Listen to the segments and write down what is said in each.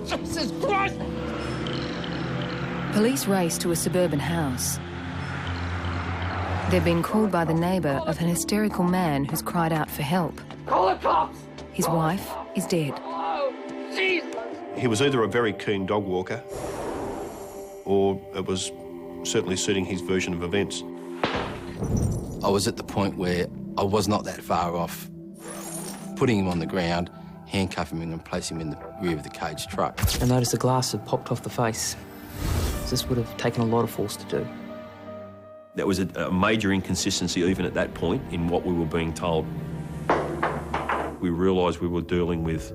Jesus Christ! Police race to a suburban house. They've been called by the neighbour of an hysterical man who's cried out for help. Call the cops! His wife is dead. Oh, Jesus! He was either a very keen dog walker or it was certainly suiting his version of events. I was at the point where I was not that far off putting him on the ground, handcuffing him and placing him in the rear of the cage truck. I noticed the glass had popped off the face. This would have taken a lot of force to do. There was a major inconsistency even at that point in what we were being told. We realised we were dealing with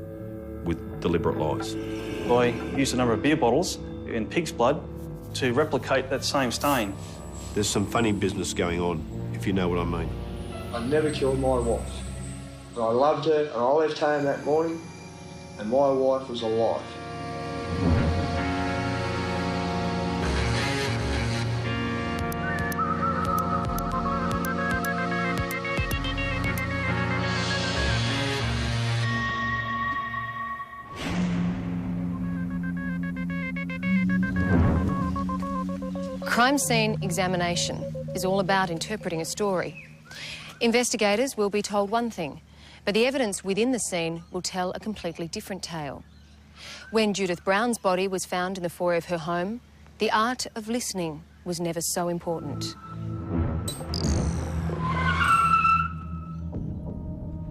deliberate lies. I used a number of beer bottles in pig's blood to replicate that same stain. There's some funny business going on, if you know what I mean. I never killed my wife. I loved her, and I left home that morning, and my wife was alive. Crime scene examination is all about interpreting a story. Investigators will be told one thing, but the evidence within the scene will tell a completely different tale. When Judith Brown's body was found in the foyer of her home, the art of listening was never so important.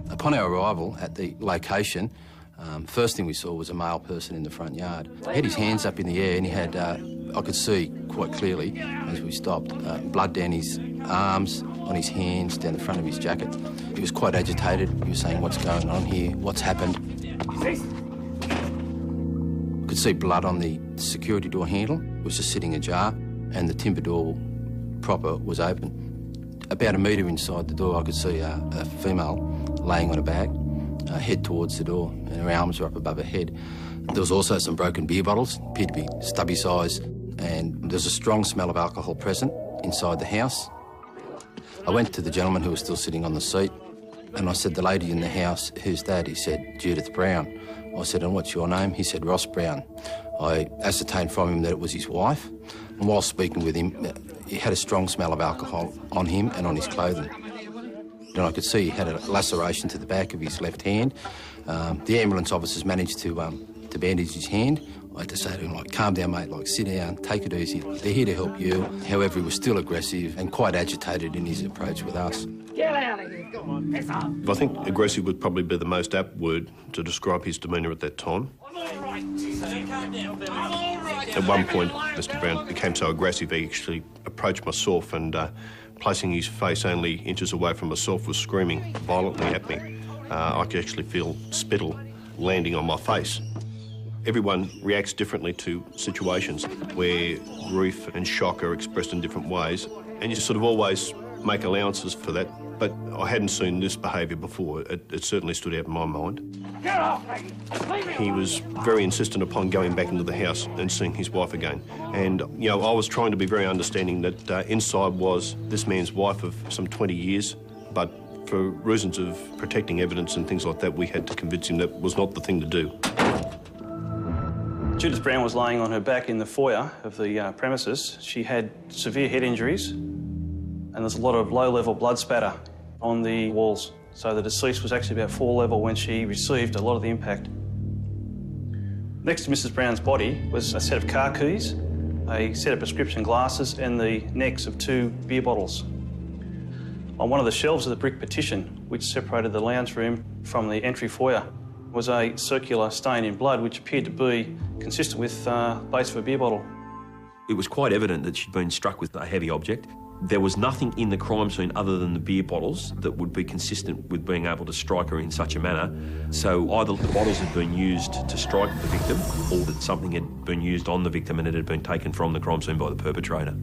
Upon our arrival at the location, first thing we saw was a male person in the front yard. He had his hands up in the air and he had, I could see quite clearly as we stopped, blood down his arms, on his hands, down the front of his jacket. He was quite agitated. He was saying, "What's going on here? What's happened?" I could see blood on the security door handle. It was just sitting ajar, and the timber door proper was open. About a metre inside the door, I could see a female laying on a bag, head towards the door, and her arms were up above her head. There was also some broken beer bottles, appeared to be stubby size, and there was a strong smell of alcohol present inside the house. I went to the gentleman who was still sitting on the seat, and I said, "The lady in the house, who's that?" He said, "Judith Brown." I said, "And what's your name?" He said, "Ross Brown." I ascertained from him that it was his wife, and while speaking with him, he had a strong smell of alcohol on him and on his clothing. And I could see he had a laceration to the back of his left hand. The ambulance officers managed to bandage his hand. I had to say to him, like, "Calm down, mate, like, sit down, take it easy. They're here to help you." However, he was still aggressive and quite agitated in his approach with us. Get out of here, come on, piss off. I think aggressive would probably be the most apt word to describe his demeanour at that time. I'm all right, calm down, I'm all right. At one point, Mr Brown became so aggressive he actually approached myself and, placing his face only inches away from myself, was screaming violently at me. I could actually feel spittle landing on my face. Everyone reacts differently to situations where grief and shock are expressed in different ways, and you sort of always make allowances for that. But I hadn't seen this behaviour before. It certainly stood out in my mind. Get off me! Leave me He alone. was very insistent upon going back into the house and seeing his wife again. And, you know, I was trying to be very understanding that inside was this man's wife of some 20 years, but for reasons of protecting evidence and things like that, we had to convince him that was not the thing to do. Judith Brown was laying on her back in the foyer of the premises. She had severe head injuries, and there's a lot of low-level blood spatter on the walls. So the deceased was actually about floor level when she received a lot of the impact. Next to Mrs Brown's body was a set of car keys, a set of prescription glasses, and the necks of 2 beer bottles. On one of the shelves of the brick partition, which separated the lounge room from the entry foyer, was a circular stain in blood which appeared to be consistent with the base of a beer bottle. It was quite evident that she'd been struck with a heavy object. There was nothing in the crime scene other than the beer bottles that would be consistent with being able to strike her in such a manner. So either the bottles had been used to strike the victim or that something had been used on the victim and it had been taken from the crime scene by the perpetrator.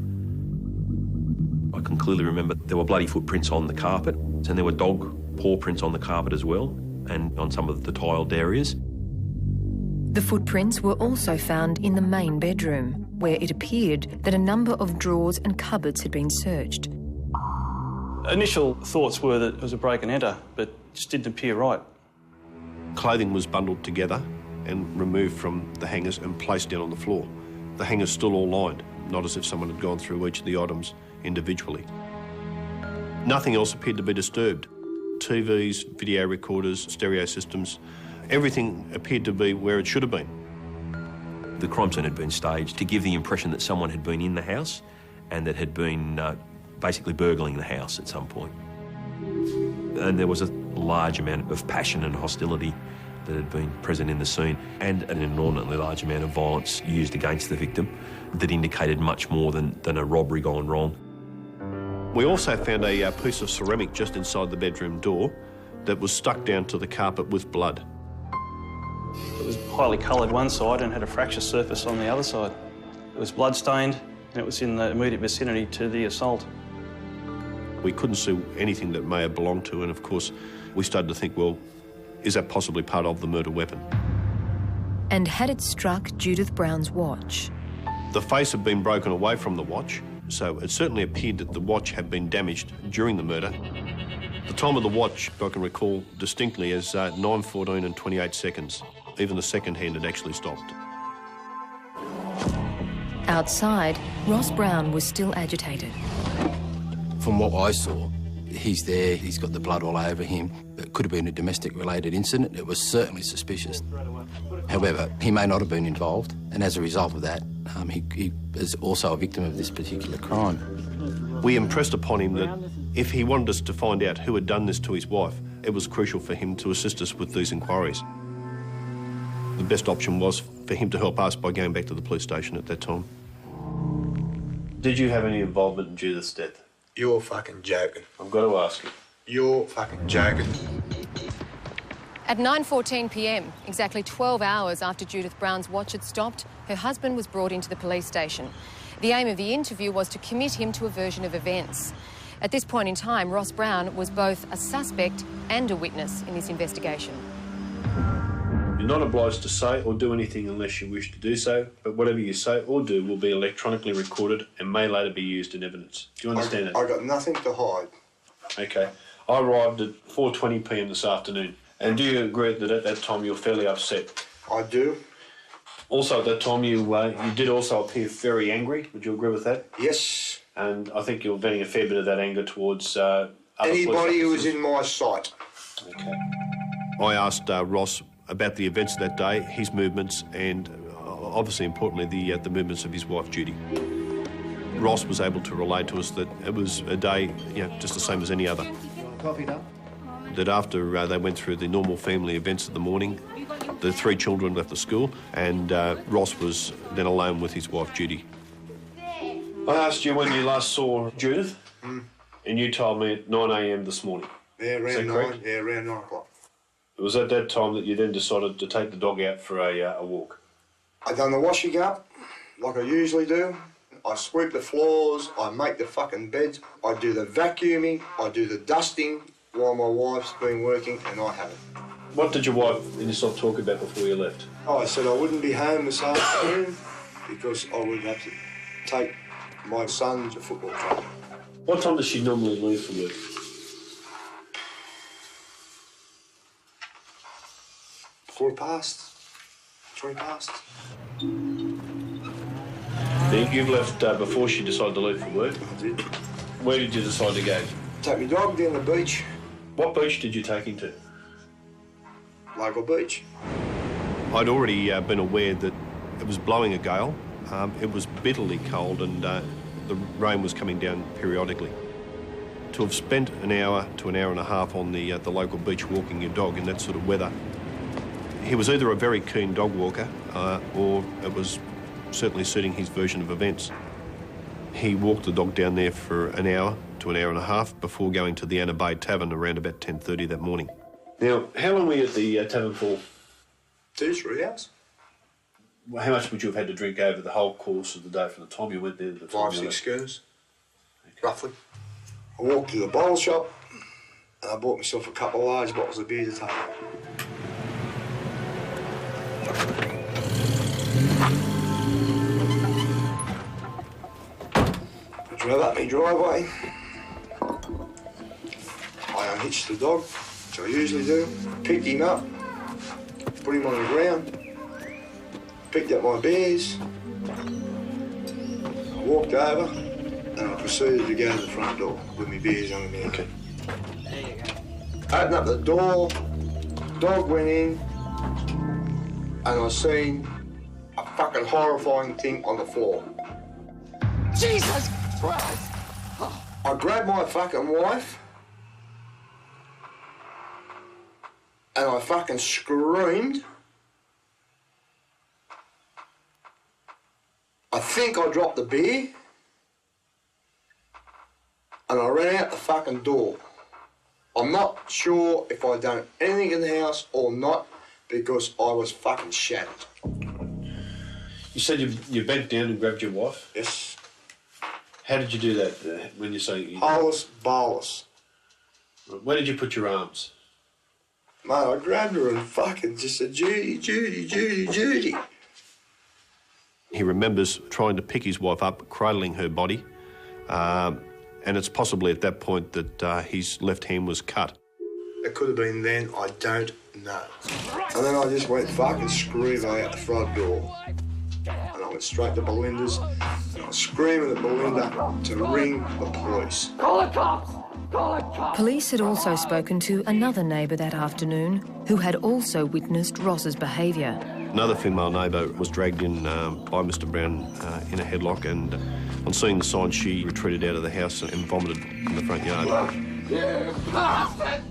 I can clearly remember there were bloody footprints on the carpet and there were dog paw prints on the carpet as well and on some of the tiled areas. The footprints were also found in the main bedroom, where it appeared that a number of drawers and cupboards had been searched. Initial thoughts were that it was a break and enter, but it just didn't appear right. Clothing was bundled together and removed from the hangers and placed down on the floor. The hangers still all lined, not as if someone had gone through each of the items individually. Nothing else appeared to be disturbed. TVs, video recorders, stereo systems, everything appeared to be where it should have been. The crime scene had been staged to give the impression that someone had been in the house and that had been basically burgling the house at some point. And there was a large amount of passion and hostility that had been present in the scene, and an inordinately large amount of violence used against the victim that indicated much more than a robbery gone wrong. We also found a piece of ceramic just inside the bedroom door that was stuck down to the carpet with blood. It was highly coloured one side and had a fracture surface on the other side. It was blood-stained and it was in the immediate vicinity to the assault. We couldn't see anything that may have belonged to, and of course we started to think, well, is that possibly part of the murder weapon? And had it struck Judith Brown's watch? The face had been broken away from the watch, so it certainly appeared that the watch had been damaged during the murder. The time of the watch, I can recall distinctly, as 9:14 and 28 seconds. Even the second hand had actually stopped. Outside, Ross Brown was still agitated. From what I saw, he's there, he's got the blood all over him. It could have been a domestic-related incident. It was certainly suspicious. However, he may not have been involved, and as a result of that, he is also a victim of this particular crime. We impressed upon him that if he wanted us to find out who had done this to his wife, it was crucial for him to assist us with these inquiries. The best option was for him to help us by going back to the police station at that time. Did you have any involvement in Judith's death? You're fucking joking. I've got to ask you. You're fucking joking. At 9:14 p.m, exactly 12 hours after Judith Brown's watch had stopped, her husband was brought into the police station. The aim of the interview was to commit him to a version of events. At this point in time, Ross Brown was both a suspect and a witness in this investigation. You're not obliged to say or do anything unless you wish to do so, but whatever you say or do will be electronically recorded and may later be used in evidence. Do you understand that? I got nothing to hide. Okay. I arrived at 4:20 p.m. this afternoon. And do you agree that at that time you were fairly upset? I do. Also, at that time, you did also appear very angry. Would you agree with that? Yes. And I think you were venting a fair bit of that anger towards other anybody who was in my sight. Okay. I asked Ross about the events of that day, his movements, and obviously importantly the movements of his wife Judy. Ross was able to relate to us that it was a day, just the same as any other. Coffee done? That after they went through the normal family events of the morning, the three children left the school, and Ross was then alone with his wife Judy. I asked you when you last saw Judith, and you told me at 9 a.m. this morning. Yeah, around 9. Yeah, around 9 o'clock. It was at that time that you then decided to take the dog out for a walk. I done the washing up, like I usually do. I sweep the floors, I make the fucking beds, I do the vacuuming, I do the dusting while my wife's been working, and I haven't. What did your wife and yourself talk about before you left? I said I wouldn't be home this afternoon because I would have to take my son to football training. What time does she normally leave for work? Quarter past. 3 past. You've left before she decided to leave for work? I did. Where did you decide to go? Take my dog down the beach. What beach did you take him to? Local beach. I'd already been aware that it was blowing a gale. It was bitterly cold and the rain was coming down periodically. To have spent an hour to an hour and a half on the local beach walking your dog in that sort of weather, he was either a very keen dog walker or it was certainly suiting his version of events. He walked the dog down there for an hour to an hour and a half before going to the Anna Bay Tavern around about 10:30 that morning. Now, how long were you at the tavern for? 2-3 hours. How much would you have had to drink over the whole course of the day from the time you went there to the time 5-6 you left? schooners, roughly. I walked to the bottle shop and I bought myself a couple of large bottles of beer to take. I drove up my driveway. I unhitched the dog, which I usually do, picked him up, put him on the ground, picked up my beers, I walked over, and I proceeded to go to the front door with my beers on me. Okay. Opened up the door, dog went in, and I seen a fucking horrifying thing on the floor. Jesus Christ! I grabbed my fucking wife, and I fucking screamed. I think I dropped the beer, and I ran out the fucking door. I'm not sure if I'd done anything in the house or not, because I was fucking shattered. You said you bent down and grabbed your wife? Yes. How did you do that when you say... Hollis bolus. Where did you put your arms? Mate, I grabbed her and fucking just said, Judy, Judy, Judy, Judy. He remembers trying to pick his wife up, cradling her body, and it's possibly at that point that his left hand was cut. It could have been then, I don't know. And then I just went fucking screaming out the front door. And I went straight to Belinda's, and I was screaming at Belinda to ring the police. Call the cops! Call the cops! Police had also spoken to another neighbour that afternoon who had also witnessed Ross's behaviour. Another female neighbour was dragged in by Mr Brown in a headlock, and on seeing the sign she retreated out of the house and vomited in the front yard. You bastard!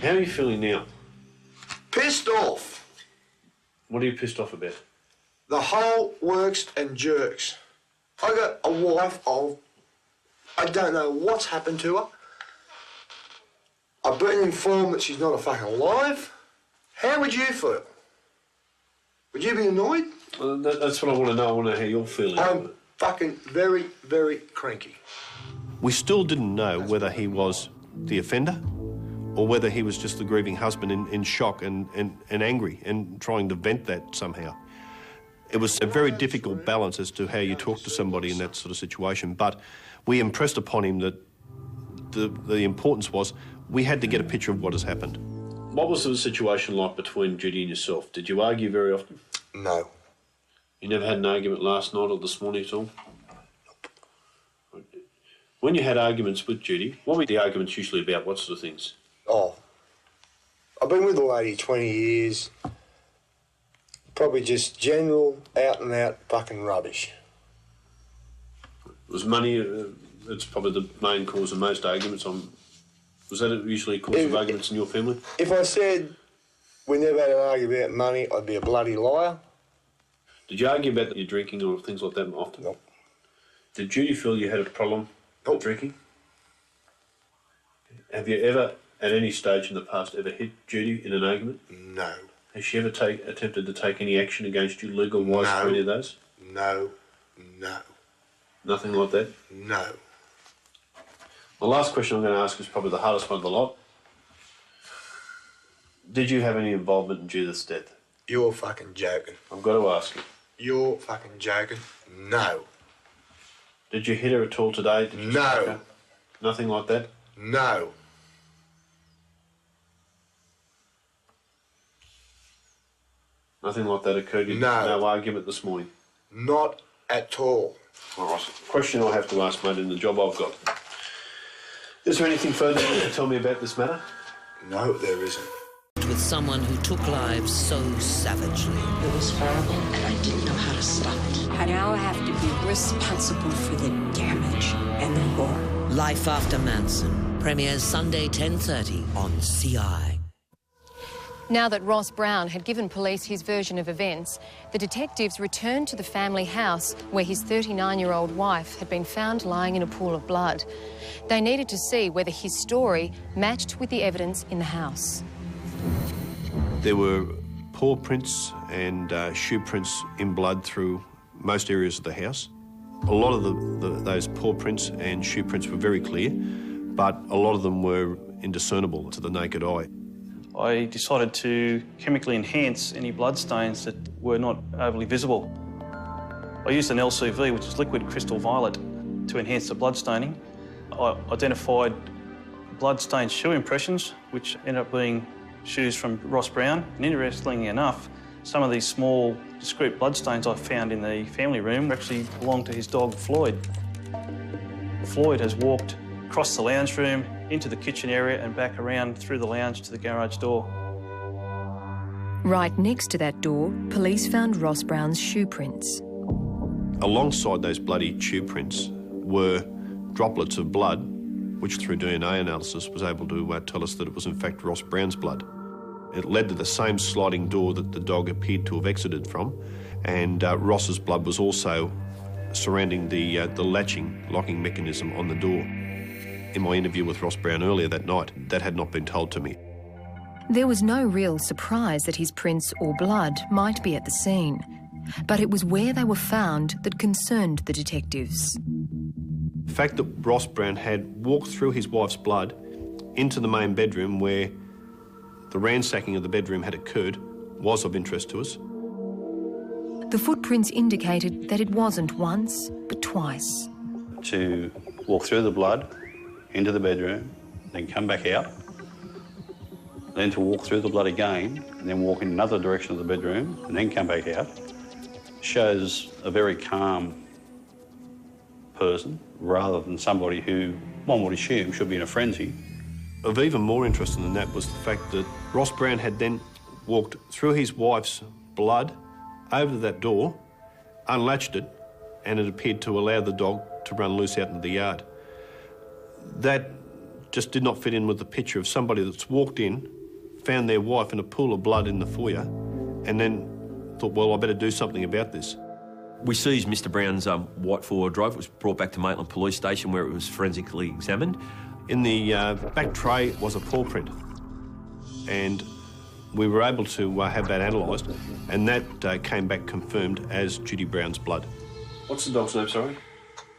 How are you feeling now? Pissed off. What are you pissed off about? The whole works and jerks. I got a wife of... I don't know what's happened to her. I've been informed that she's not a fucking alive. How would you feel? Would you be annoyed? Well, that's what I want to know. I want to know how you're feeling. I'm fucking very, very cranky. We still didn't know whether he was the offender or whether he was just the grieving husband in shock and angry and trying to vent that somehow. It was a very difficult balance as to how you talk to somebody in that sort of situation, but we impressed upon him that the importance was we had to get a picture of what has happened. What was the situation like between Judy and yourself? Did you argue very often? No. You never had an argument last night or this morning at all? When you had arguments with Judy, what were the arguments usually about? What sort of things? Oh, I've been with the lady 20 years. Probably just general, out-and-out fucking rubbish. Was money, it's probably the main cause of most arguments. Was that usually a cause of arguments in your family? If I said we never had an argument about money, I'd be a bloody liar. Did you argue about your drinking or things like that often? No. Did Judy feel you had a problem with drinking? Have you ever, at any stage in the past, ever hit Judy in an argument? No. Has she ever attempted to take any action against you, legal-wise, for any of those? No. No. Nothing like that? No. The last question I'm going to ask is probably the hardest one of the lot. Did you have any involvement in Judith's death? You're fucking joking. I've got to ask you. You're fucking joking. No. Did you hit her at all today? Did you strike her? Nothing like that? No. Nothing like that occurred? No argument this morning? Not at all. All right. Question I have to ask, mate, in the job I've got. Is there anything further you can tell me about this matter? No, there isn't. With someone who took lives so savagely. It was horrible, and I didn't know how to stop it. And now I have to be responsible for the damage and the horror. Life After Manson premieres Sunday 10:30 on CI. Now that Ross Brown had given police his version of events, the detectives returned to the family house where his 39-year-old wife had been found lying in a pool of blood. They needed to see whether his story matched with the evidence in the house. There were paw prints and shoe prints in blood through most areas of the house. A lot of those paw prints and shoe prints were very clear, but a lot of them were indiscernible to the naked eye. I decided to chemically enhance any bloodstains that were not overly visible. I used an LCV, which is liquid crystal violet, to enhance the bloodstaining. I identified blood-stained shoe impressions, which ended up being shoes from Ross Brown. And interestingly enough, Some of these small, discrete bloodstains I found in the family room actually belonged to his dog, Floyd. Floyd has walked across the lounge room, into the kitchen area and back around through the lounge to the garage door. Right next to that door, police found Ross Brown's shoe prints. Alongside those bloody shoe prints were droplets of blood, which through DNA analysis was able to tell us that it was in fact Ross Brown's blood. It led to the same sliding door that the dog appeared to have exited from, and Ross's blood was also surrounding the locking mechanism on the door. In my interview with Ross Brown earlier that night, that had not been told to me. There was no real surprise that his prints or blood might be at the scene, but it was where they were found that concerned the detectives. The fact that Ross Brown had walked through his wife's blood into the main bedroom where the ransacking of the bedroom had occurred was of interest to us. The footprints indicated that it wasn't once, but twice. To walk through the blood into the bedroom, then come back out, then to walk through the blood again, and then walk in another direction of the bedroom, and then come back out, shows a very calm person rather than somebody who one would assume should be in a frenzy. Of even more interest than that was the fact that Ross Brown had then walked through his wife's blood over to that door, unlatched it, and it appeared to allow the dog to run loose out into the yard. That just did not fit in with the picture of somebody that's walked in, found their wife in a pool of blood in the foyer, and then thought, well, I better do something about this. We seized Mr Brown's white four-wheel drive. It was brought back to Maitland Police Station where it was forensically examined. In the back tray was a paw print, and we were able to have that analysed, and that came back confirmed as Judy Brown's blood. What's the dog's name, sorry?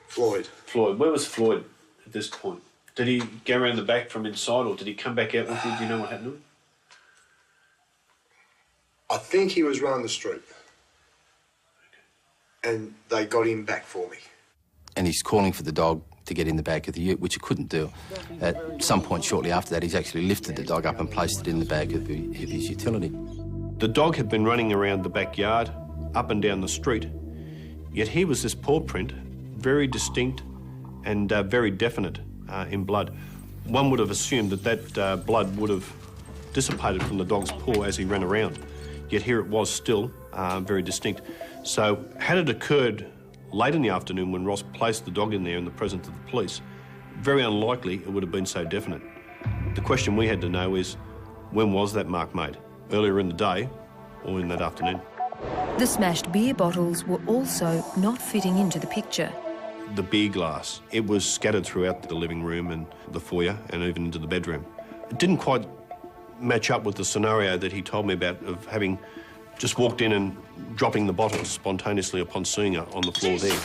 Floyd. Floyd. Where was Floyd at this point? Did he go around the back from inside, or did he come back out with you? Do you know what happened to him? I think he was running the street. And they got him back for me. And he's calling for the dog to get in the back of the ute, which he couldn't do. At some point shortly after that, he's actually lifted the dog up and placed it in the back of his utility. The dog had been running around the backyard, up and down the street, yet here was this paw print, very distinct and very definite in blood. One would have assumed that that blood would have dissipated from the dog's paw as he ran around, yet here it was still very distinct. So had it occurred late in the afternoon when Ross placed the dog in there in the presence of the police, very unlikely it would have been so definite. The question we had to know is, when was that mark made? Earlier in the day or in that afternoon? The smashed beer bottles were also not fitting into the picture. The beer glass, it was scattered throughout the living room and the foyer and even into the bedroom. It didn't quite match up with the scenario that he told me about of having just walked in and dropping the bottles spontaneously upon seeing her on the floor there.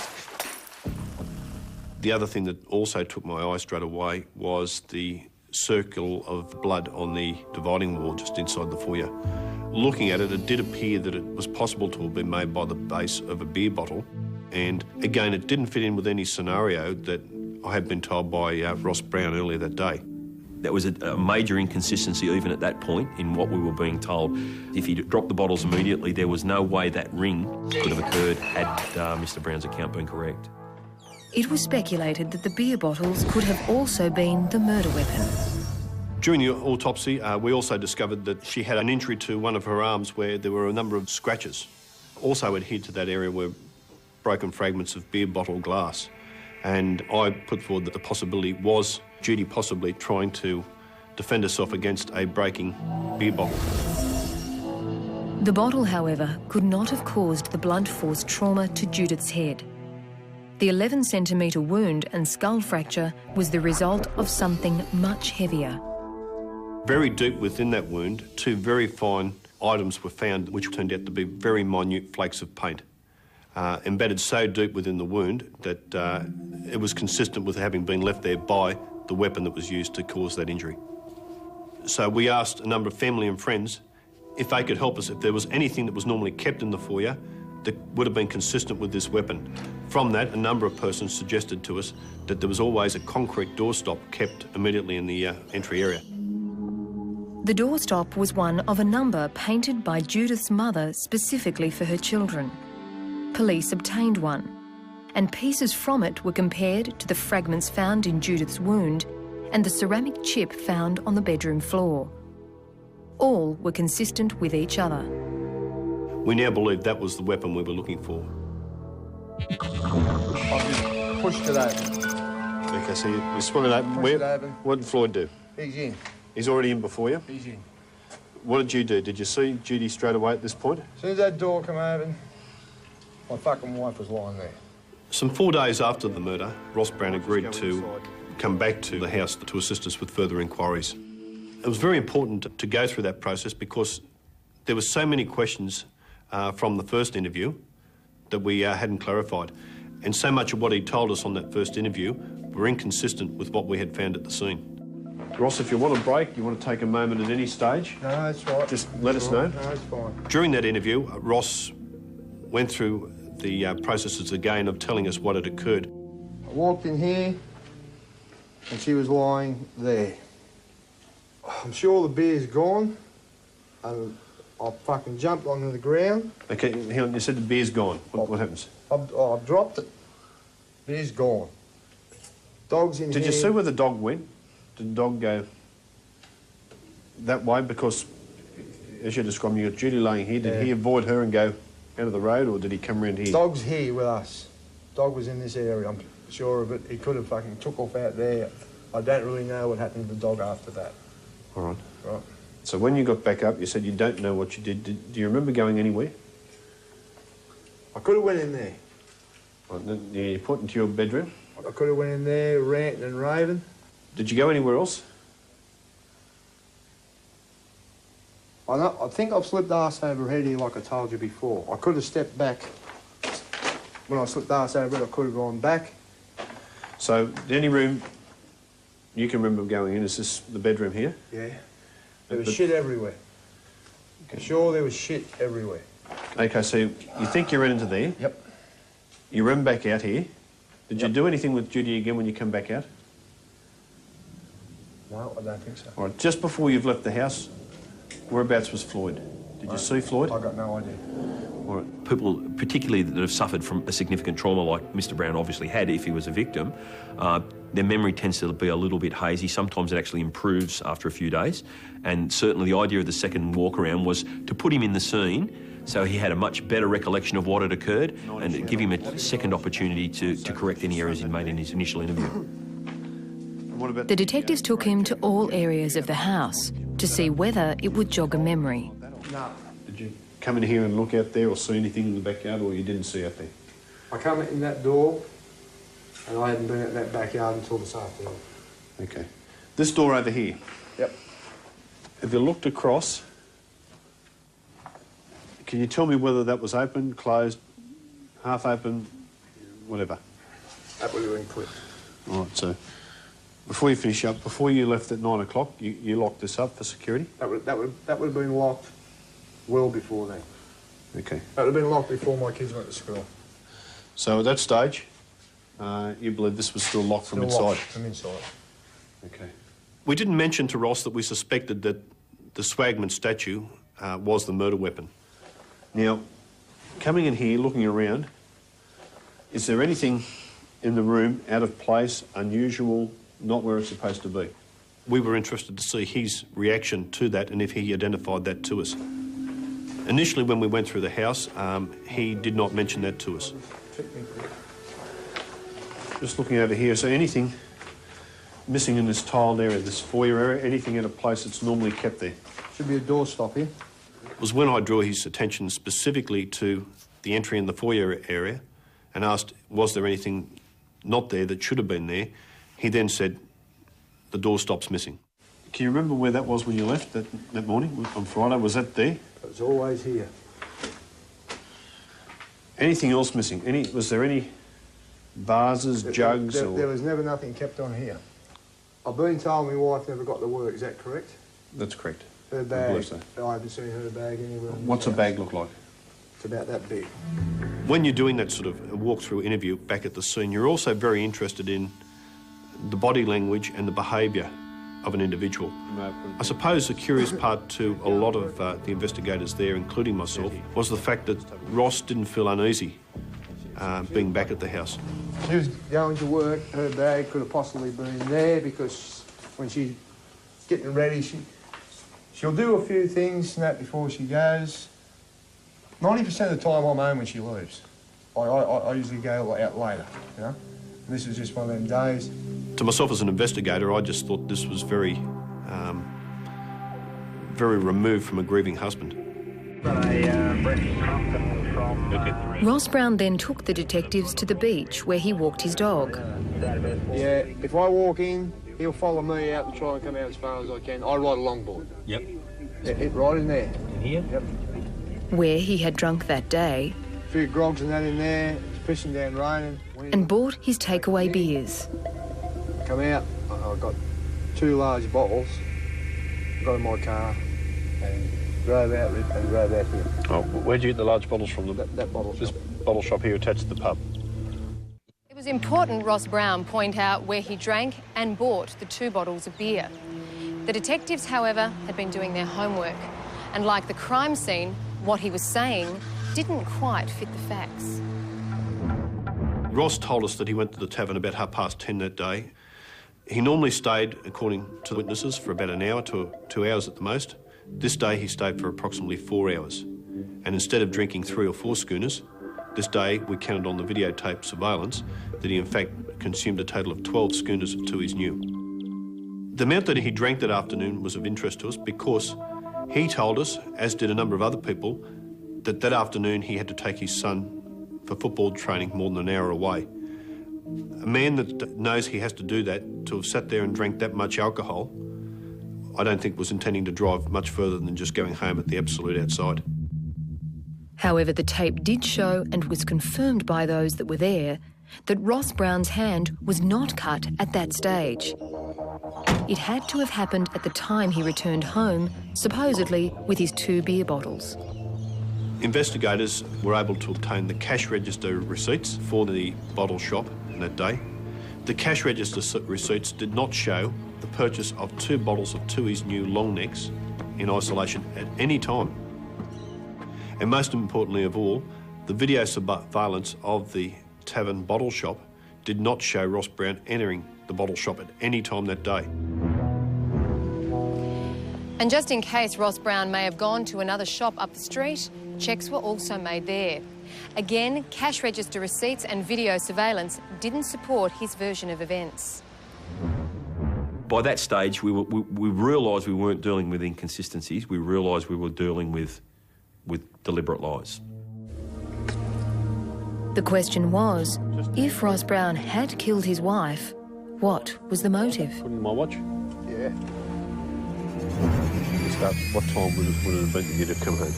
The other thing that also took my eye straight away was the circle of blood on the dividing wall just inside the foyer. Looking at it, it did appear that it was possible to have been made by the base of a beer bottle. And again, it didn't fit in with any scenario that I had been told by Ross Brown earlier that day. That was a major inconsistency even at that point in what we were being told. If he'd dropped the bottles immediately, there was no way that ring could have occurred had Mr Brown's account been correct. It was speculated that the beer bottles could have also been the murder weapon. During the autopsy, we also discovered that she had an injury to one of her arms where there were a number of scratches. Also adhered to that area were broken fragments of beer bottle glass. And I put forward that the possibility was Judy possibly trying to defend herself against a breaking beer bottle. The bottle, however, could not have caused the blunt force trauma to Judith's head. The 11-centimetre wound and skull fracture was the result of something much heavier. Very deep within that wound, two very fine items were found which turned out to be very minute flakes of paint. Embedded so deep within the wound that it was consistent with having been left there by the weapon that was used to cause that injury. So we asked a number of family and friends if they could help us, if there was anything that was normally kept in the foyer that would have been consistent with this weapon. From that, a number of persons suggested to us that there was always a concrete doorstop kept immediately in the entry area. The doorstop was one of a number painted by Judith's mother specifically for her children. Police obtained one, and pieces from it were compared to the fragments found in Judith's wound and the ceramic chip found on the bedroom floor. All were consistent with each other. We now believe that was the weapon we were looking for. I've just pushed it open. Okay, so you swung it open. Pushed it open. What did Floyd do? He's in. He's already in before you? He's in. What did you do? Did you see Judy straight away at this point? As soon as that door came open, my fucking wife was lying there. Some 4 days after the murder, Ross Brown agreed to come back to the house to assist us with further inquiries. It was very important to go through that process because there were so many questions from the first interview that we hadn't clarified. And so much of what he told us on that first interview were inconsistent with what we had found at the scene. Ross, if you want a break, you want to take a moment at any stage? No, that's right. Just let us know. No, it's fine. During that interview, Ross went through the processes again of telling us what had occurred. I walked in here and she was lying there. I'm sure the beer's gone and I fucking jumped onto the ground. Okay, hang on, you said the beer's gone. What happens? I've dropped it. Beer's gone. Dog's in here. Did you see where the dog went? Did the dog go that way? Because, as you're describing, you got Judy laying here. Did he avoid her and go out of the road, or did he come around here? Dog's here with us. Dog was in this area, I'm sure of it. He could have fucking took off out there. I don't really know what happened to the dog after that. All right. Right. So when you got back up, you said you don't know what you did. Do you remember going anywhere? I could have went in there. Right, you put into your bedroom? I could have went in there ranting and raving. Did you go anywhere else? I think I've slipped arse over head here like I told you before. I could have stepped back. When I slipped arse over it, I could have gone back. So the only room you can remember going in is this, the bedroom here? Yeah. There was shit everywhere. Okay. Sure, there was shit everywhere. Okay, so you think you ran into there? Yep. You ran back out here. Did you do anything with Judy again when you come back out? No, I don't think so. All right, just before you've left the house, whereabouts was Floyd? Did you see Floyd? I got no idea. All right. People, particularly that have suffered from a significant trauma like Mr. Brown obviously had if he was a victim, their memory tends to be a little bit hazy. Sometimes it actually improves after a few days. And certainly the idea of the second walk around was to put him in the scene so he had a much better recollection of what had occurred and give him a second opportunity to correct any errors he'd made in his initial interview. The detectives took him to all areas of the house to see whether it would jog a memory. No. Did you come in here and look out there or see anything in the backyard, or you didn't see out there? I come in that door and I hadn't been at that backyard until this afternoon. Okay. This door over here? Yep. Have you looked across? Can you tell me whether that was open, closed, half open, whatever? That would have been quick. All right, so before you finish up, before you left at 9 o'clock, you locked this up for security? That would have been locked well before then. Okay. That would have been locked before my kids went to school. So at that stage, you believe this was still locked from inside? Locked from inside. Okay. We didn't mention to Ross that we suspected that the Swagman statue was the murder weapon. Now, coming in here, looking around, is there anything in the room out of place, unusual, not where it's supposed to be? We were interested to see his reaction to that and if he identified that to us. Initially, when we went through the house, he did not mention that to us. Just looking over here, so anything missing in this tiled area, this foyer area, anything out of place that's normally kept there? Should be a doorstop here. It was when I drew his attention specifically to the entry in the foyer area and asked, was there anything not there that should have been there? He then said, the doorstop's missing. Can you remember where that was when you left that morning on Friday? Was that there? It was always here. Anything else missing? Was there any vases, jugs? There was never nothing kept on here. I've been told my wife never got to work, is that correct? That's correct. Her bag, I believe so. I haven't seen her bag anywhere. What's a bag look like? It's about that big. When you're doing that sort of walk-through interview back at the scene, you're also very interested in the body language and the behaviour of an individual. I suppose the curious part to a lot of the investigators there, including myself, was the fact that Ross didn't feel uneasy being back at the house. She was going to work, her bag could have possibly been there because when she's getting ready, she'll do a few things and that before she goes. 90% of the time I'm home when she leaves. I usually go out later, you know? And this is just one of them days. To myself as an investigator, I just thought this was very removed from a grieving husband. Ross Brown then took the detectives to the beach where he walked his dog. Yeah, if I walk in, he'll follow me out and try and come out as far as I can. I ride a longboard. Yep. Right in there. In here? Yep. Where he had drunk that day. A few grogs and that in there, it's pissing down raining. And bought his takeaway beers. Come out, I've got 2 large bottles, got in my car and drove out here. Oh, where'd you get the large bottles from? That bottle shop. This bottle shop here attached to the pub. It was important Ross Brown point out where he drank and bought the 2 bottles of beer. The detectives, however, had been doing their homework, and like the crime scene, what he was saying didn't quite fit the facts. Ross told us that he went to the tavern about 10:30 that day. He normally stayed, according to the witnesses, for about an hour to 2 hours at the most. This day he stayed for approximately 4 hours. And instead of drinking 3 or 4 schooners, this day we counted on the videotape surveillance that he in fact consumed a total of 12 schooners of 2 is new. The amount that he drank that afternoon was of interest to us because he told us, as did a number of other people, that afternoon he had to take his son for football training more than an hour away. A man that knows he has to do that, to have sat there and drank that much alcohol, I don't think was intending to drive much further than just going home at the absolute outside. However, the tape did show, and was confirmed by those that were there, that Ross Brown's hand was not cut at that stage. It had to have happened at the time he returned home, supposedly with his 2 beer bottles. Investigators were able to obtain the cash register receipts for the bottle shop that day. The cash register receipts did not show the purchase of 2 bottles of 2's new long necks in isolation at any time. And most importantly of all, the video surveillance of the tavern bottle shop did not show Ross Brown entering the bottle shop at any time that day. And just in case Ross Brown may have gone to another shop up the street, checks were also made there. Again, cash register receipts and video surveillance didn't support his version of events. By that stage, we realised we weren't dealing with inconsistencies. We realised we were dealing with deliberate lies. The question was, if Ross Brown had killed his wife, what was the motive? Putting my watch? Yeah. Just about what time would it have been that you'd have come home?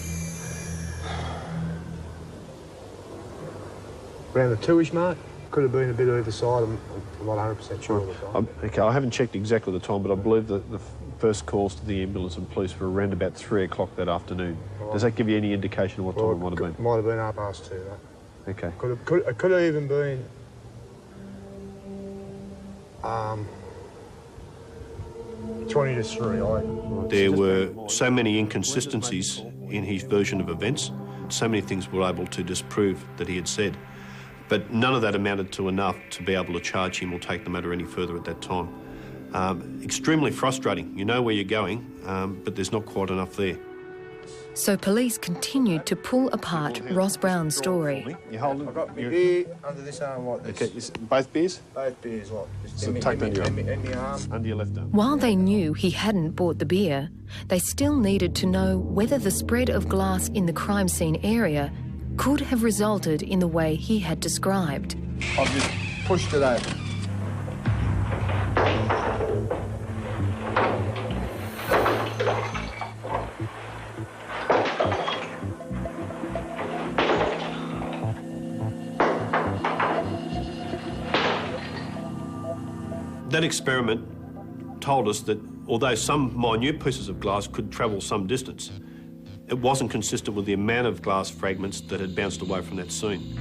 Around the 2-ish mark. Could have been a bit either side. I'm not 100% sure of the time. Okay, I haven't checked exactly the time, but I believe that the first calls to the ambulance and police were around about 3 o'clock that afternoon. Right. Does that give you any indication of what time it might have been? Might have been 2:30, that. Okay. It could have even been 20 to 3. There were so many inconsistencies in his version of events, so many things were able to disprove that he had said. But none of that amounted to enough to be able to charge him or take the matter any further at that time. Extremely frustrating. You know where you're going, but there's not quite enough there. So police continued to pull apart Ross Brown's story. You hold it. I've got my beer under this arm like this. Okay, both beers? Both beers like this. So take that in my arm. Under your left arm. While they knew he hadn't bought the beer, they still needed to know whether the spread of glass in the crime scene area could have resulted in the way he had described. I've just pushed it over. That experiment told us that although some minute pieces of glass could travel some distance, it wasn't consistent with the amount of glass fragments that had bounced away from that scene.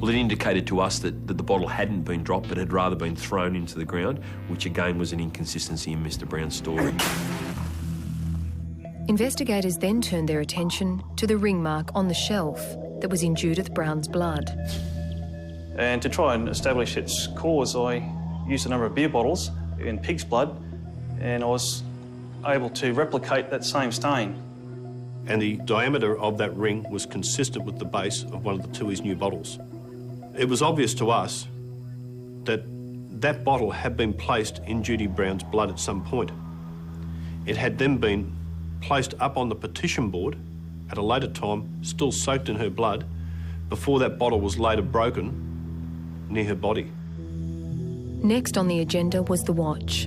Well, it indicated to us that the bottle hadn't been dropped but had rather been thrown into the ground, which again was an inconsistency in Mr Brown's story. Investigators then turned their attention to the ring mark on the shelf that was in Judith Brown's blood. And to try and establish its cause, I used a number of beer bottles in pig's blood, and I was able to replicate that same stain. And the diameter of that ring was consistent with the base of one of the Tui's new bottles. It was obvious to us that that bottle had been placed in Judy Brown's blood at some point. It had then been placed up on the partition board at a later time, still soaked in her blood, before that bottle was later broken near her body. Next on the agenda was the watch.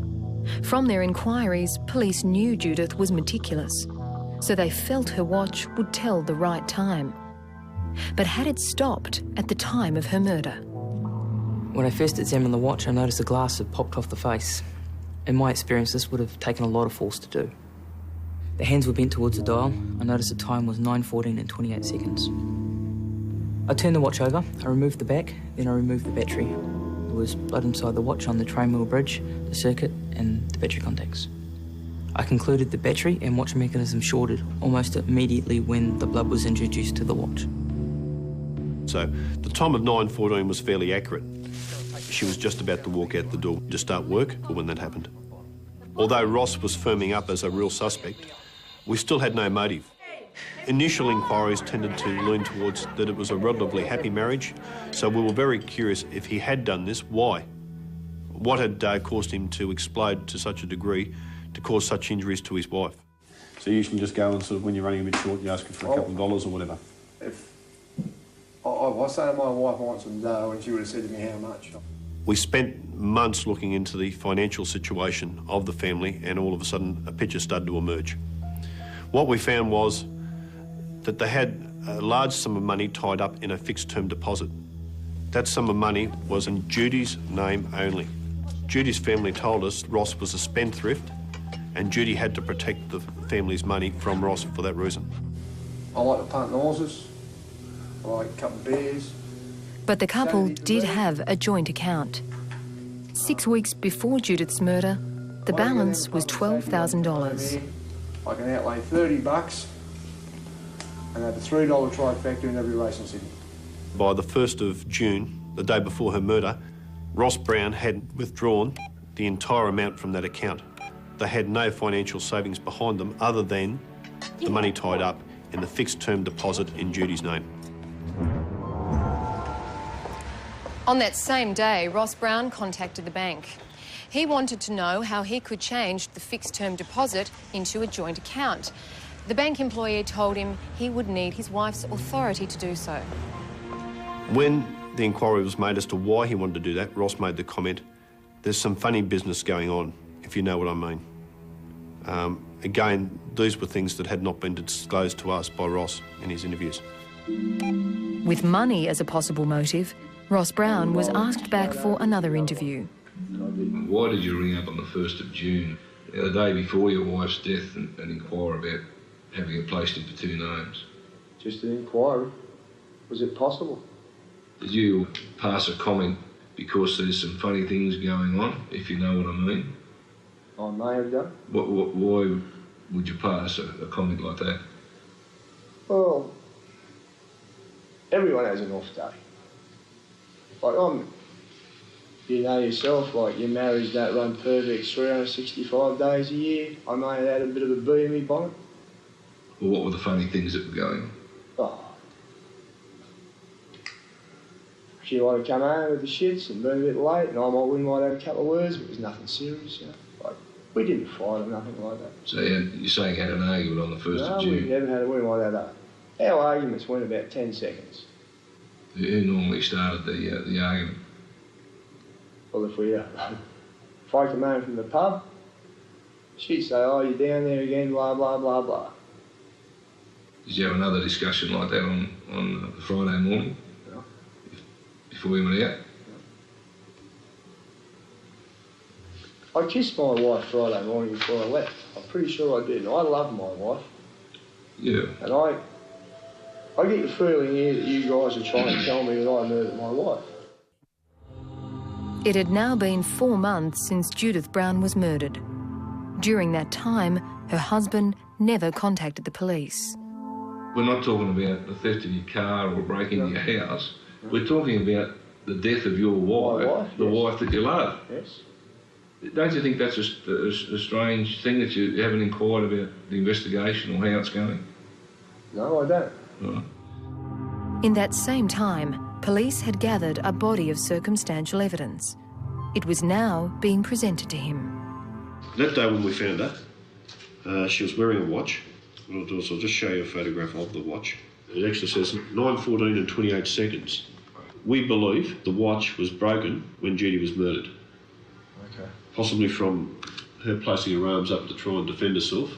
From their inquiries, police knew Judith was meticulous, so they felt her watch would tell the right time. But had it stopped at the time of her murder? When I first examined the watch, I noticed the glass had popped off the face. In my experience, this would have taken a lot of force to do. The hands were bent towards the dial. I noticed the time was 9:14 and 28 seconds. I turned the watch over, I removed the back, then I removed the battery. There was blood inside the watch on the train wheel bridge, the circuit, and the battery contacts. I concluded the battery and watch mechanism shorted almost immediately when the blood was introduced to the watch. So the time of 9:14 was fairly accurate. She was just about to walk out the door to start work when that happened. Although Ross was firming up as a real suspect, we still had no motive. Initial inquiries tended to lean towards that it was a relatively happy marriage, so we were very curious if he had done this, why? What had caused him to explode to such a degree to cause such injuries to his wife? So you can just go and sort of, when you're running a bit short, you ask him for a couple of dollars or whatever? If I say to my wife I want some dough and she would have said to me how much. We spent months looking into the financial situation of the family, and all of a sudden a picture started to emerge. What we found was that they had a large sum of money tied up in a fixed term deposit. That sum of money was in Judy's name only. Judy's family told us Ross was a spendthrift and Judy had to protect the family's money from Ross for that reason. I like to punt horses, I like a couple of beers. But the couple did have a joint account. 6 weeks before Judith's murder, the balance was $12,000. I can outlay $30 and have a $3 trifecta in every race in Sydney. By the 1st of June, the day before her murder, Ross Brown had withdrawn the entire amount from that account. They had no financial savings behind them other than the money tied up in the fixed term deposit in Judy's name. On that same day, Ross Brown contacted the bank. He wanted to know how he could change the fixed term deposit into a joint account. The bank employee told him he would need his wife's authority to do so. When the inquiry was made as to why he wanted to do that, Ross made the comment, "There's some funny business going on, if you know what I mean." Again, these were things that had not been disclosed to us by Ross in his interviews. With money as a possible motive, Ross Brown was asked back for another interview. Why did you ring up on the 1st of June, the day before your wife's death, and inquire about having it placed into two names? Just an inquiry. Was it possible? Did you pass a comment because there's some funny things going on, if you know what I mean? I may have done. Why would you pass a comment like that? Well, everyone has an off day. Like you know yourself, like your marriage don't run perfect 365 days a year. I may have had a bit of a bee in my bonnet. Well, what were the funny things that were going on? Oh. She might have come home with the shits and been a bit late, and we might have a couple of words, but it was nothing serious, you know. Like, we didn't fight or nothing like that. So you're saying you had an argument on the 1st of June? No, we never had we might have that. Our arguments went about 10 seconds. Who normally started the argument? Well, if I come home from the pub, she'd say, "Oh, you're down there again, blah, blah, blah, blah." Did you have another discussion like that on the Friday morning? No. Before you went out? No. I kissed my wife Friday morning before I left. I'm pretty sure I did. I love my wife. Yeah. And I I get the feeling here that you guys are trying to tell me that I murdered my wife. It had now been 4 months since Judith Brown was murdered. During that time, her husband never contacted the police. We're not talking about the theft of your car or breaking your house. We're talking about the death of your wife, the wife that you love. Yes. Don't you think that's a strange thing that you haven't inquired about the investigation or how it's going? No, I don't. Right. In that same time, police had gathered a body of circumstantial evidence. It was now being presented to him. That day when we found her, she was wearing a watch. What I'll do is I'll just show you a photograph of the watch. It actually says 9:14 and 28 seconds. We believe the watch was broken when Judy was murdered. Okay. Possibly from her placing her arms up to try and defend herself.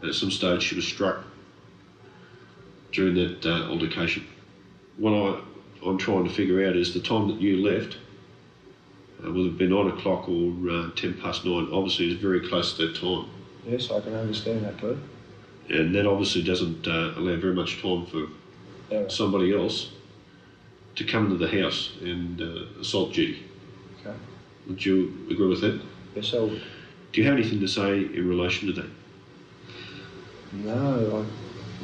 And at some stage she was struck during that altercation. What I'm trying to figure out is the time that you left, will it be 9 o'clock or 10 past 9? Obviously it's very close to that time. Yes, I can understand that, Bert. And that obviously doesn't allow very much time for somebody else to come into the house and assault Judy. Okay. Would you agree with that? Yes, I would. Do you have anything to say in relation to that? No,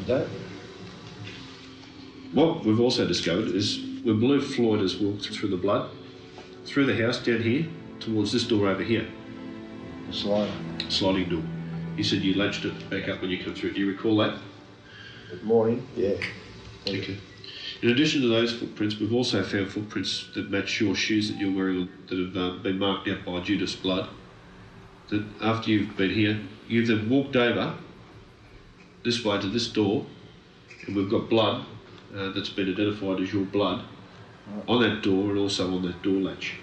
I don't. What we've also discovered is we believe Floyd has walked through the blood, through the house down here, towards this door over here. The sliding door. You said you latched it back up when you come through. Do you recall that? Good morning, yeah. Okay. In addition to those footprints, we've also found footprints that match your shoes that you're wearing that have been marked out by Judith's blood. That after you've been here, you've then walked over this way to this door, and we've got blood that's been identified as your blood on that door and also on that door latch,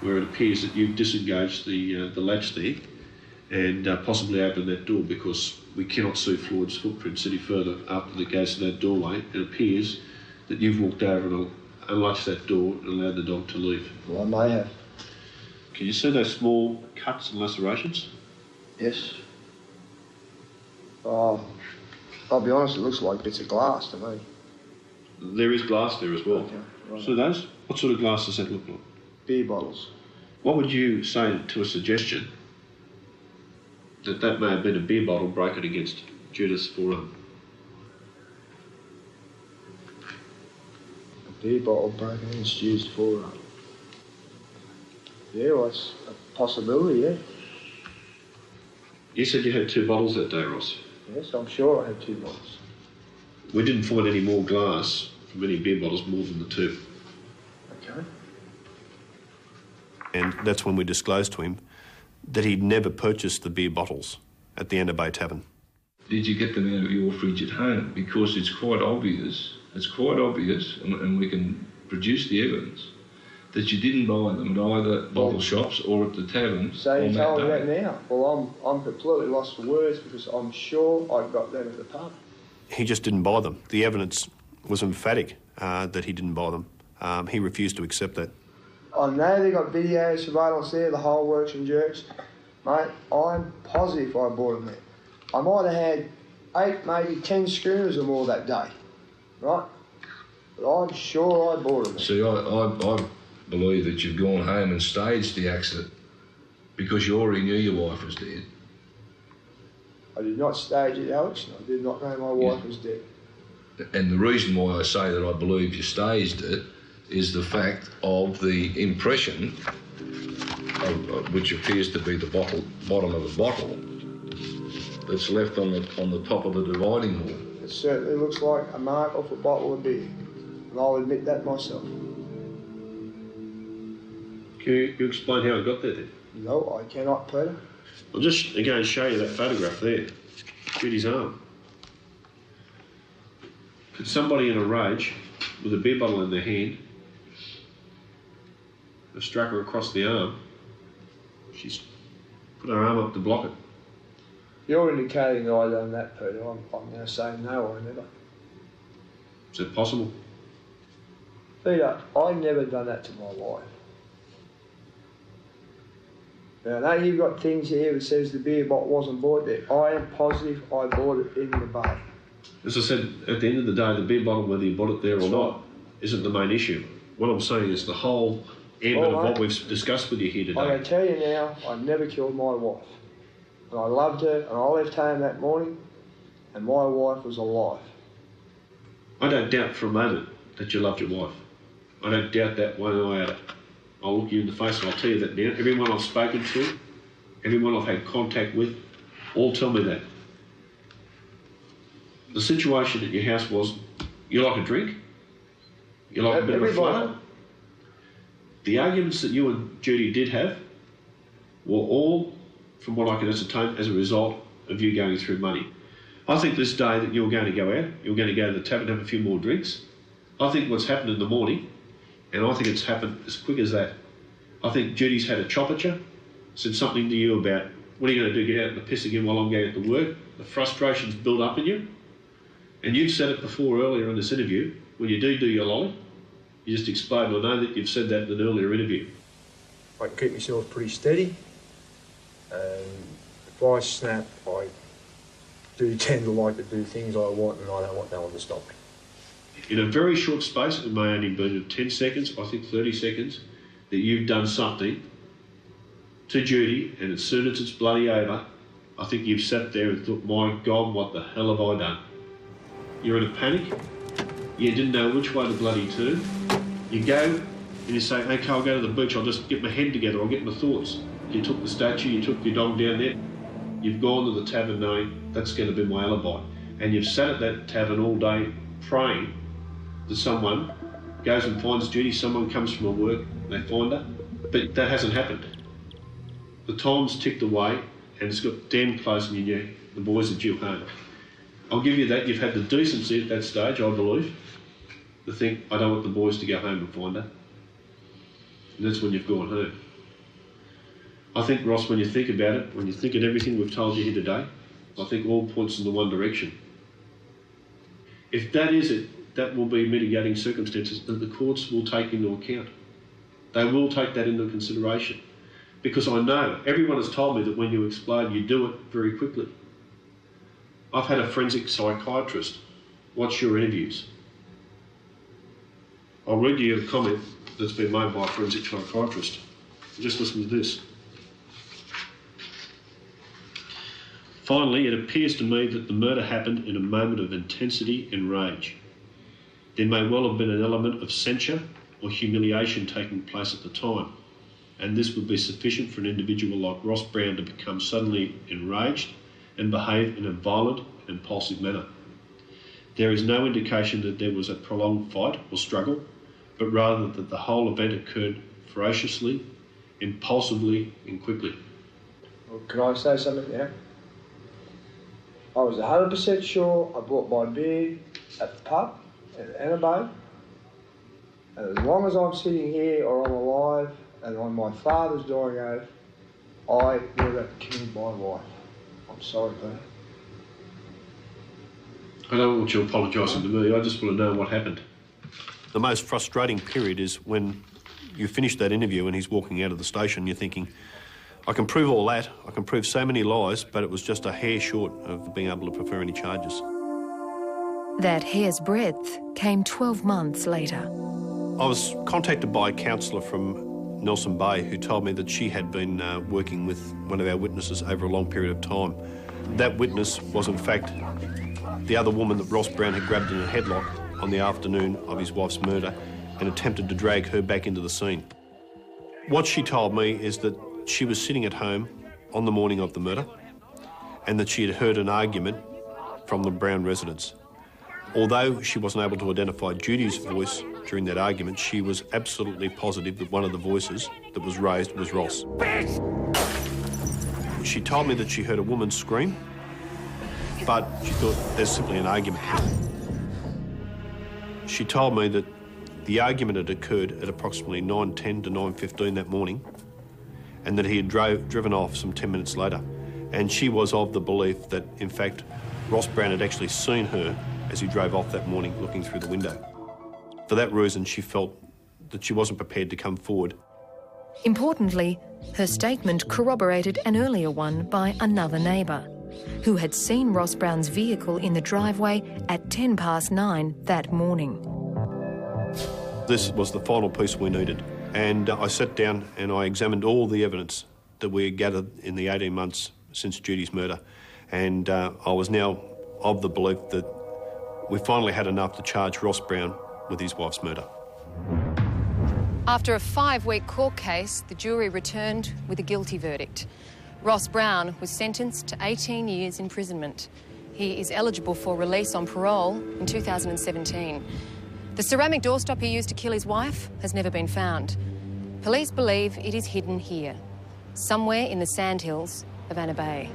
where it appears that you've disengaged the latch there and possibly opened that door, because we cannot see Floyd's footprints any further after it goes to that doorway. It appears that you've walked over and unlatched that door and allowed the dog to leave. Well, I may have. Can you see those small cuts and lacerations? Yes. I'll be honest, it looks like bits of glass to me. There is glass there as well. Okay, right. So those, what sort of glass does that look like? Beer bottles. What would you say to a suggestion that that may have been a beer bottle broken against Judith's forearm? A beer bottle broken against Judith's forearm. Yeah, well, it's a possibility, yeah. You said you had 2 bottles that day, Ross. Yes, I'm sure I had 2 bottles. We didn't find any more glass from any beer bottles more than the 2. Okay. And that's when we disclosed to him that he'd never purchased the beer bottles at the Bay Tavern. Did you get them out of your fridge at home? Because it's quite obvious, and we can produce the evidence, that you didn't buy them at either bottle shops or at the taverns. So you told me that now? Well, I'm completely lost for words, because I'm sure I got them at the pub. He just didn't buy them. The evidence was emphatic that he didn't buy them. He refused to accept that. I know they got video surveillance there, the whole works and jerks. Mate, I'm positive I bought them there. I might have had 8, maybe 10 schooners or more that day, right? But I'm sure I bought them there. See, I believe that you've gone home and staged the accident because you already knew your wife was dead. I did not stage it, Alex. I did not know my wife was dead. And the reason why I say that I believe you staged it is the fact of the impression, which appears to be the bottom of the bottle, that's left on the top of the dividing wall. It certainly looks like a mark off a bottle of beer, and I'll admit that myself. Can you explain how it got there then? No, I cannot, Peter. I'll just again show you that photograph there. Judy's arm. Could somebody in a rage with a beer bottle in their hand have struck her across the arm? She's put her arm up to block it. You're indicating that I done that, Peter. I'm going to say no, I never. Is that possible? Peter, I never done that to my wife. Now, I know you've got things here that says the beer bottle wasn't bought there. I am positive I bought it in the bay. As I said, at the end of the day, the beer bottle, whether you bought it there or not, isn't the main issue. What I'm saying is the whole ambit of what we've discussed with you here today. I'm going to tell you now, I never killed my wife. And I loved her, and I left home that morning, and my wife was alive. I don't doubt for a moment that you loved your wife. I don't doubt that one iota. I'll look you in the face and I'll tell you that now. Everyone I've spoken to, everyone I've had contact with, all tell me that. The situation at your house was, you like a drink, you like a bit of a flutter. The arguments that you and Judy did have were all, from what I can ascertain, as a result of you going through money. I think this day that you're going to go out, you're going to go to the tavern and have a few more drinks. I think what's happened in the morning, and I think it's happened as quick as that. I think Judy's had a chop at you, said something to you about, what are you going to do, get out in the piss again while I'm going to work? The frustration's built up in you. And you've said it before earlier in this interview, when you do your lolly, you just explained, I know that you've said that in an earlier interview. I keep myself pretty steady, and if I snap, I do tend to like to do things I want, and I don't want no one to stop me. In a very short space, it may only be 10 seconds, I think 30 seconds, that you've done something to Judy, and as soon as it's bloody over, I think you've sat there and thought, my God, what the hell have I done? You're in a panic, you didn't know which way to bloody turn. You go and you say, okay, I'll go to the beach, I'll just get my head together, I'll get my thoughts. You took the statue, you took your dog down there, you've gone to the tavern knowing that's going to be my alibi. And you've sat at that tavern all day praying that someone goes and finds Judy, someone comes from her work, they find her. But that hasn't happened. The time's ticked away and it's got damn close and you knew the boys are due home. I'll give you that. You've had the decency at that stage, I believe, to think, I don't want the boys to go home and find her. And that's when you've gone home. I think, Ross, when you think about it, when you think of everything we've told you here today, I think all points in the one direction. If that is it, that will be mitigating circumstances that the courts will take into account. They will take that into consideration. Because I know, everyone has told me that when you explode, you do it very quickly. I've had a forensic psychiatrist watch your interviews. I'll read you a comment that's been made by a forensic psychiatrist. Just listen to this. Finally, it appears to me that the murder happened in a moment of intensity and rage. There may well have been an element of censure or humiliation taking place at the time, and this would be sufficient for an individual like Ross Brown to become suddenly enraged and behave in a violent and impulsive manner. There is no indication that there was a prolonged fight or struggle, but rather that the whole event occurred ferociously, impulsively and quickly. Well, can I say something now? I was 100% sure I bought my beer at the pub at Annabelle, and as long as I'm sitting here or I'm alive and on my father's dying oath, I never killed my wife. I'm sorry, Peter. I don't want you apologising to me, I just want to know what happened. The most frustrating period is when you finish that interview and he's walking out of the station, you're thinking, I can prove all that, I can prove so many lies, but it was just a hair short of being able to prefer any charges. That hair's breadth came 12 months later. I was contacted by a counsellor from Nelson Bay who told me that she had been working with one of our witnesses over a long period of time. That witness was in fact the other woman that Ross Brown had grabbed in a headlock on the afternoon of his wife's murder and attempted to drag her back into the scene. What she told me is that she was sitting at home on the morning of the murder and that she had heard an argument from the Brown residence. Although she wasn't able to identify Judy's voice during that argument, she was absolutely positive that one of the voices that was raised was Ross. She told me that she heard a woman scream, but she thought there's simply an argument. She told me that the argument had occurred at approximately 9:10 to 9:15 that morning and that he had driven off some 10 minutes later. And she was of the belief that, in fact, Ross Brown had actually seen her as he drove off that morning looking through the window. For that reason, she felt that she wasn't prepared to come forward. Importantly, her statement corroborated an earlier one by another neighbour. who had seen Ross Brown's vehicle in the driveway at 9:10 that morning. This was the final piece we needed, and I sat down and I examined all the evidence that we had gathered in the 18 months since Judy's murder, and I was now of the belief that we finally had enough to charge Ross Brown with his wife's murder. After a 5-week court case, the jury returned with a guilty verdict. Ross Brown was sentenced to 18 years imprisonment. He is eligible for release on parole in 2017. The ceramic doorstop he used to kill his wife has never been found. Police believe it is hidden here, somewhere in the sandhills of Anna Bay.